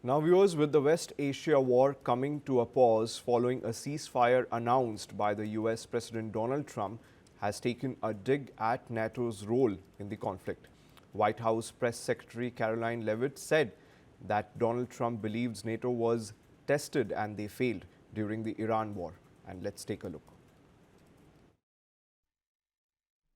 Now viewers, with the West Asia war coming to a pause following a ceasefire announced by the US President Donald Trump has taken a dig at NATO's role in the conflict. White House Press Secretary Karoline Leavitt said that Donald Trump believes NATO was tested and they failed during the Iran war. And let's take a look.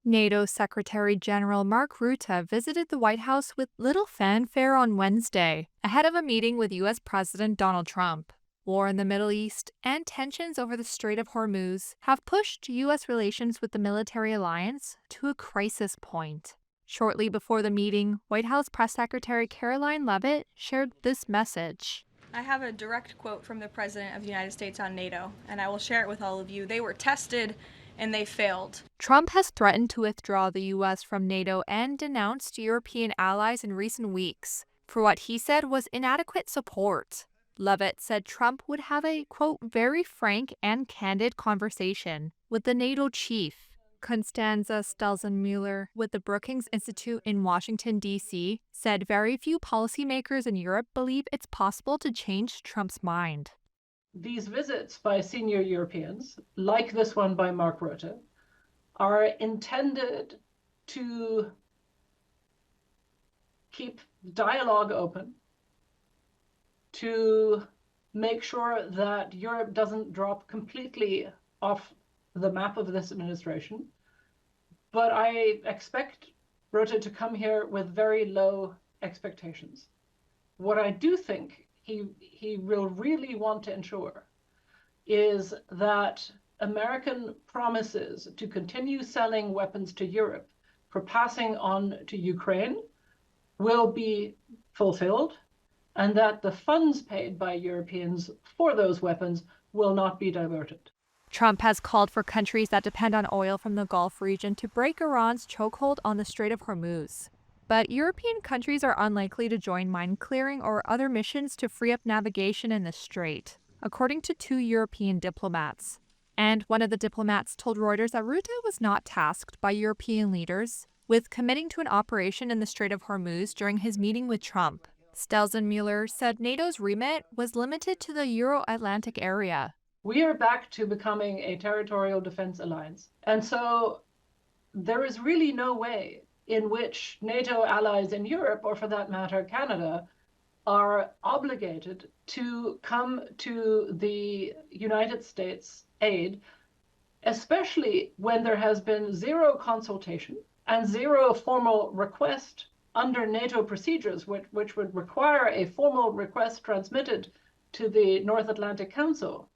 NATO Secretary General Mark Rutte visited the White House with little fanfare on Wednesday, ahead of a meeting with U.S. President Donald Trump. War in the Middle East and tensions over the Strait of Hormuz have pushed U.S. relations with the military alliance to a crisis point. Shortly before the meeting, White House Press Secretary Karoline Leavitt shared this message. I have a direct quote from the President of the United States on NATO, and I will share it with all of you. They were tested and they failed. Trump has threatened to withdraw the U.S. from NATO and denounced European allies in recent weeks for what he said was inadequate support. Leavitt said Trump would have a, quote, very frank and candid conversation with the NATO chief. Constanza Stelzenmüller with the Brookings Institute in Washington, D.C., said very few policymakers in Europe believe it's possible to change Trump's mind. These visits by senior Europeans, like this one by Mark Rutte, are intended to keep dialogue open, to make sure that Europe doesn't drop completely off the map of this administration. But I expect Rutte to come here with very low expectations. What I do think he will really want to ensure is that American promises to continue selling weapons to Europe for passing on to Ukraine will be fulfilled, and that the funds paid by Europeans for those weapons will not be diverted. Trump has called for countries that depend on oil from the Gulf region to break Iran's chokehold on the Strait of Hormuz. But European countries are unlikely to join mine clearing or other missions to free up navigation in the strait, according to 2 European diplomats. And one of the diplomats told Reuters that Rutte was not tasked by European leaders with committing to an operation in the Strait of Hormuz during his meeting with Trump. Stelzenmüller said NATO's remit was limited to the Euro-Atlantic area. We are back to becoming a territorial defense alliance. And so there is really no way in which NATO allies in Europe, or for that matter, Canada, are obligated to come to the United States aid, especially when there has been zero consultation and zero formal request under NATO procedures, which would require a formal request transmitted to the North Atlantic Council.